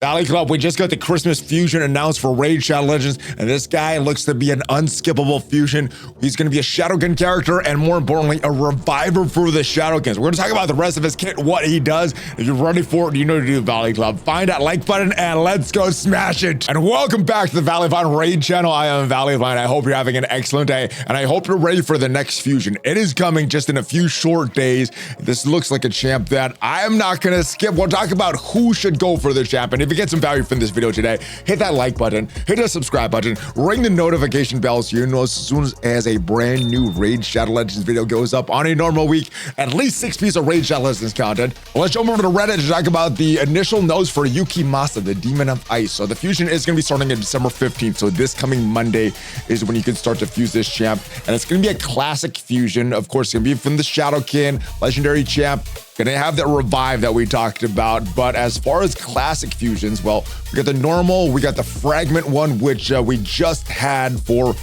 Valley Club, we just got the Christmas fusion announced for Raid Shadow Legends, and this guy looks to be an unskippable fusion. He's going to be a SHADOWKIN character, and more importantly, a reviver for the SHADOWKINs. We're going to talk about the rest of his kit, what he does. If you're ready for it, you know what to do, Valley Club. Find that like button, and let's go smash it. And welcome back to the ValleyFlyin Raid channel. I am ValleyFlyin. I hope you're having an excellent day, and I hope you're ready for the next fusion. It is coming just in a few short days. This looks like a champ that I am not going to skip. We'll talk about who should go for the champ, and if you get some value from this video today, hit that like button, hit the subscribe button, ring the notification bell so you know as soon as a brand new Raid Shadow Legends video goes up on a normal week, at least 6 pieces of Raid Shadow Legends content. Well, let's jump over to Reddit to talk about the initial notes for Yukimasa, the Demon of Ice. So the fusion is going to be starting on December 15th. So this coming Monday is when you can start to fuse this champ, and it's going to be a classic fusion. Of course, it's going to be from the SHADOWKIN legendary champ. Gonna have that revive that we talked about, but as far as classic fusions, well, we got the normal, we got the fragment one, which we just had for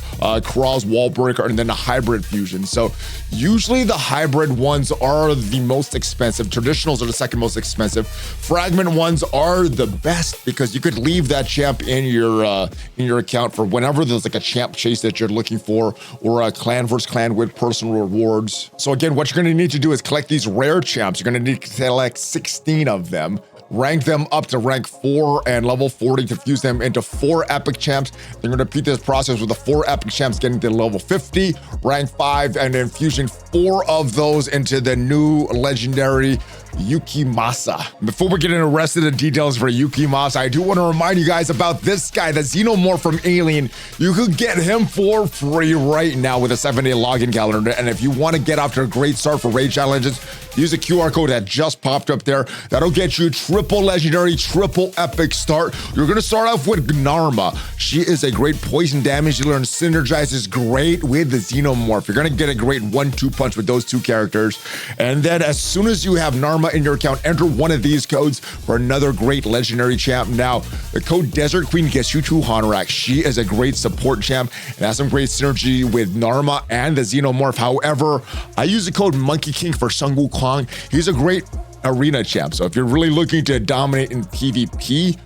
Kral's Wallbreaker, and then the hybrid fusion. So usually the hybrid ones are the most expensive. Traditionals are the second most expensive. Fragment ones are the best because you could leave that champ in your account for whenever there's like a champ chase that you're looking for, or a clan versus clan with personal rewards. So again, what you're gonna need to do is collect these rare champs. You're gonna need to select 16 of them, rank them up to rank 4 and level 40 to fuse them into 4 epic champs. They're gonna repeat this process with the 4 epic champs getting to level 50, rank 5, and then fusing 4 of those into the new legendary Yukimasa. Before we get into the rest of the details for Yukimasa, I do want to remind you guys about this guy, the Xenomorph from Alien. You could get him for free right now with a 7-day login calendar. And if you want to get off to a great start for Raid Shadow Legends, use a QR code that just popped up there. That'll get you triple legendary, triple epic start. You're going to start off with Narma. She is a great poison damage dealer and synergizes great with the Xenomorph. You're going to get a great 1-2 punch with those two characters. And then as soon as you have Narma in your account, enter one of these codes for another great legendary champ. Now, the code Desert Queen gets you 2 Honorax. She is a great support champ and has some great synergy with Narma and the Xenomorph. However, I use the code Monkey King for Sun Wukong. He's a great arena champ. So if you're really looking to dominate in PvP,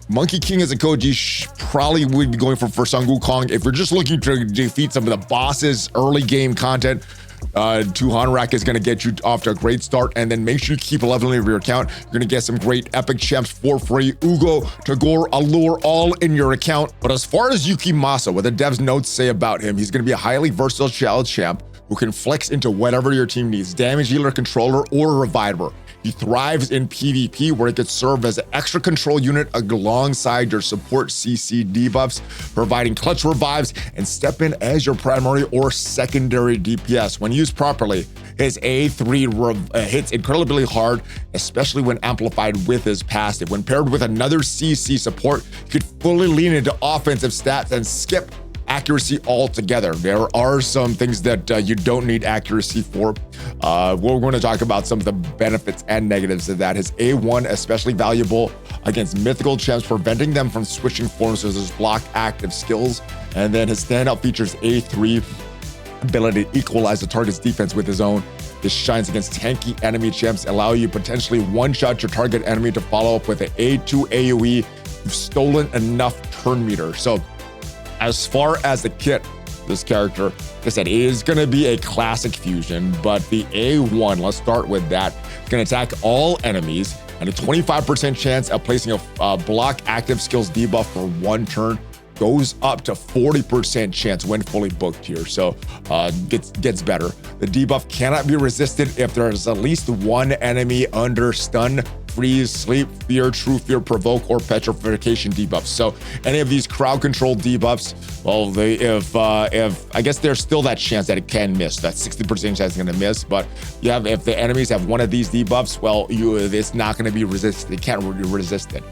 Monkey King is a code you probably would be going for Sun Wukong. If you're just looking to defeat some of the bosses, early game content, 2 Honorax is going to get you off to a great start. And then make sure you keep leveling your account. You're going to get some great epic champs for free. Uugo, Tagoar, Alure, all in your account. But as far as Yukimasa, what the devs notes say about him, he's going to be a highly versatile child champ who can flex into whatever your team needs, damage dealer, controller, or reviver. He thrives in PvP, where he could serve as an extra control unit alongside your support CC debuffs, providing clutch revives, and step in as your primary or secondary DPS. When used properly, his A3 hits incredibly hard, especially when amplified with his passive. When paired with another CC support, you could fully lean into offensive stats and skip accuracy altogether. There are some things that you don't need accuracy for. We're going to talk about some of the benefits and negatives of that. His A1 especially valuable against mythical champs, preventing them from switching forms with his block active skills. And then his standout features A3 ability to equalize the target's defense with his own. This shines against tanky enemy champs, allow you potentially one-shot your target enemy to follow up with an A2 AoE. You've stolen enough turn meter. So as far as the kit, this character, like I said, it is going to be a classic fusion, but the A1, let's start with that. It's going to attack all enemies and a 25% chance of placing a block active skills debuff for 1 turn. Goes up to 40% chance when fully booked here. So gets better. The debuff cannot be resisted if there is at least 1 enemy under stun, freeze, sleep, fear, true fear, provoke, or petrification debuffs. So any of these crowd control debuffs, well, if I guess there's still that chance that it can miss. That 60% chance it's going to miss. But if the enemies have one of these debuffs, well, it's not going to be resisted. They can't resist it.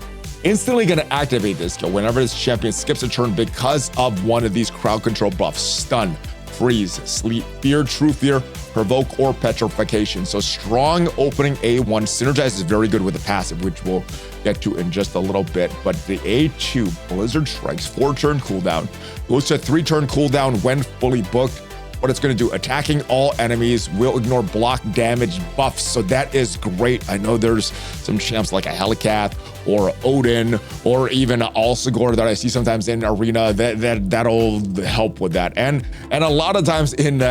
Instantly going to activate this skill whenever this champion skips a turn because of one of these crowd control buffs: stun, freeze, sleep, fear, true fear, provoke, or petrification. So strong opening A1 synergizes very good with the passive, which we'll get to in just a little bit. But the A2 Blizzard Strikes 4-turn cooldown goes to 3-turn cooldown when fully booked. what it's going to do. Attacking all enemies will ignore block damage buffs. So that is great. I know there's some champs like a Helicath or Odin or even Alure that I see sometimes in arena that'll help with that. And a lot of times in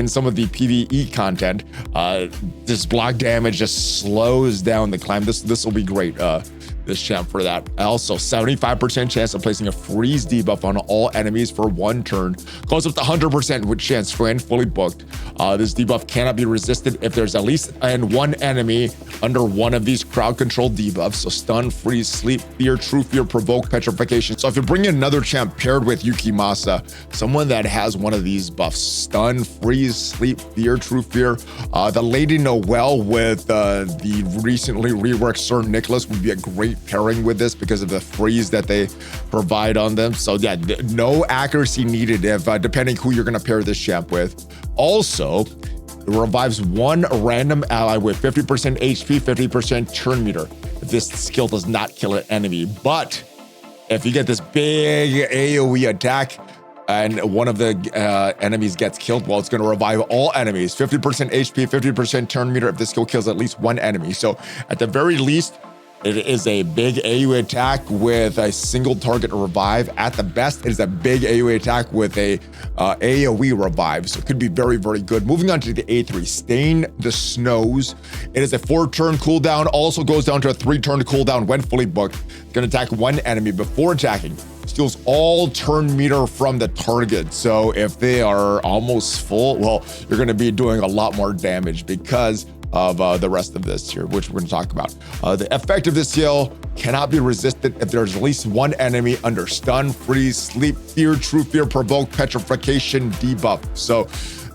some of the PvE content, this block damage just slows down the climb. This will be great. This champ for that. Also, 75% chance of placing a freeze debuff on all enemies for 1 turn. Goes up to 100% with chance when fully booked. This debuff cannot be resisted if there's at least one enemy under one of these crowd control debuffs. So stun, freeze, sleep, fear, true fear, provoke, petrification. So if you bring in another champ paired with Yukimasa, someone that has one of these buffs, stun, freeze, sleep, fear, true fear, the Lady Noelle with the recently reworked Sir Nicholas would be a great pairing with this because of the freeze that they provide on them. So yeah, no accuracy needed if depending who you're going to pair this champ with. Also, it revives one random ally with 50% HP, 50% turn meter. This skill does not kill an enemy, but if you get this big AoE attack and one of the enemies gets killed, well, it's going to revive all enemies. 50% HP, 50% turn meter if this skill kills at least one enemy. So at the very least, it is a big AoE attack with a single target revive. At the best, it is a big AoE attack with a AoE revive. So it could be very, very good. Moving on to the A3, Stain the Snows. It is a 4-turn cooldown. Also goes down to a 3-turn cooldown when fully booked. It's going to attack one enemy before attacking. Steals all turn meter from the target. So if they are almost full, well, you're going to be doing a lot more damage because of the rest of this here, which we're going to talk about. The effect of this skill cannot be resisted if there's at least one enemy under stun, freeze, sleep, fear, true fear, provoke, petrification, debuff. So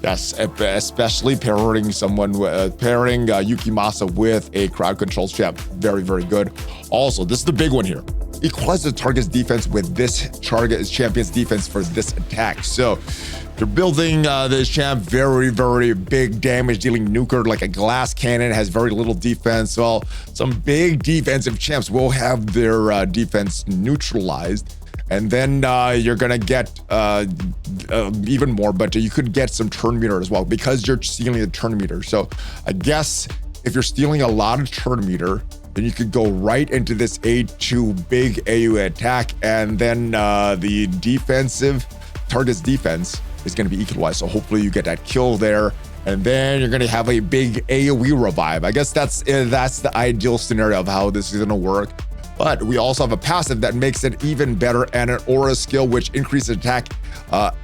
yes, especially pairing someone pairing Yukimasa with a crowd control champ. Very, very good. Also, this is the big one here. Equalize the target's defense with this target's champion's defense for this attack. So you're building this champ, very, very big damage dealing nuker like a glass cannon, has very little defense. Well, some big defensive champs will have their defense neutralized. And then you're gonna get even more, but you could get some turn meter as well because you're stealing the turn meter. So I guess if you're stealing a lot of turn meter, then you could go right into this A2 big AoE attack, and then the defensive target's defense is going to be equalized. So hopefully you get that kill there, and then you're going to have a big AoE revive. I guess that's the ideal scenario of how this is going to work. But we also have a passive that makes it even better, and an aura skill which increases attack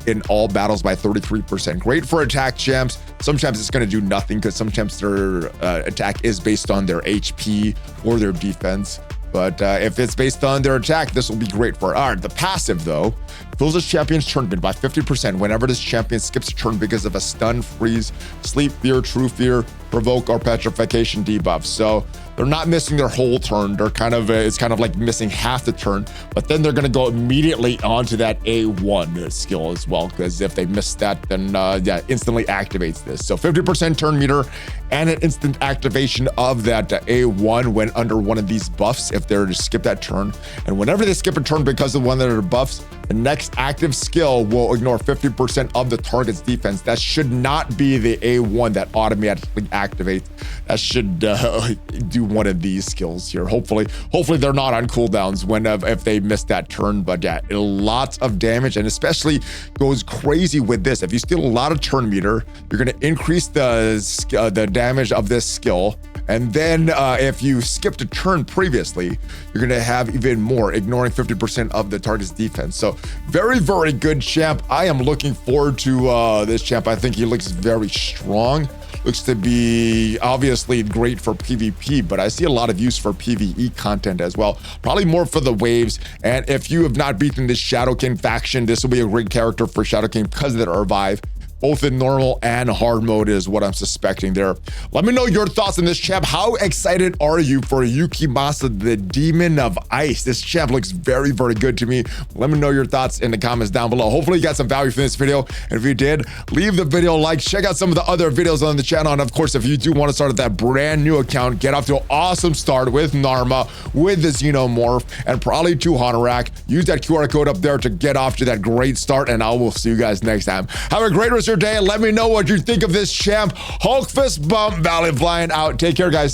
in all battles by 33%. Great for attack champs. Some champs it's going to do nothing because some champs their attack is based on their HP or their defense. But if it's based on their attack, this will be great for art. The passive, though, fills this champion's turn bid by 50% whenever this champion skips a turn because of a stun, freeze, sleep, fear, true fear, provoke, or petrification debuff. So they're not missing their whole turn. They're kind of it's kind of like missing half the turn, but then they're going to go immediately onto that A1 skill as well, because if they miss that, then yeah, instantly activates this. So 50% turn meter and an instant activation of that A1 when under one of these buffs if they're to skip that turn. And whenever they skip a turn because of one of their buffs, the next active skill will ignore 50% of the target's defense. That should not be the A1 that automatically activates. That should do one of these skills here. Hopefully they're not on cooldowns when if they miss that turn. But yeah, lots of damage, and especially goes crazy with this. If you steal a lot of turn meter, you're going to increase the damage of this skill. And then if you skipped a turn previously, you're going to have even more, ignoring 50% of the target's defense. So very, very good champ. I am looking forward to this champ. I think he looks very strong. Looks to be obviously great for PvP, but I see a lot of use for PvE content as well. Probably more for the waves. And if you have not beaten this SHADOWKIN faction, this will be a great character for SHADOWKIN because of the revive. Both in normal and hard mode is what I'm suspecting there. Let me know your thoughts on this champ. How excited are you for Yukimasa, the Demon of Ice? This champ looks very, very good to me. Let me know your thoughts in the comments down below. Hopefully you got some value from this video. And if you did, leave the video a like. Check out some of the other videos on the channel. And of course, if you do want to start that brand new account, get off to an awesome start with Narma, with the Xenomorph, and probably 2 Honorak. Use that QR code up there to get off to that great start. And I will see you guys next time. Have a great rest of your day. Let me know what you think of this champ. Hulk fist bump, ValleyFlyin out. Take care, guys.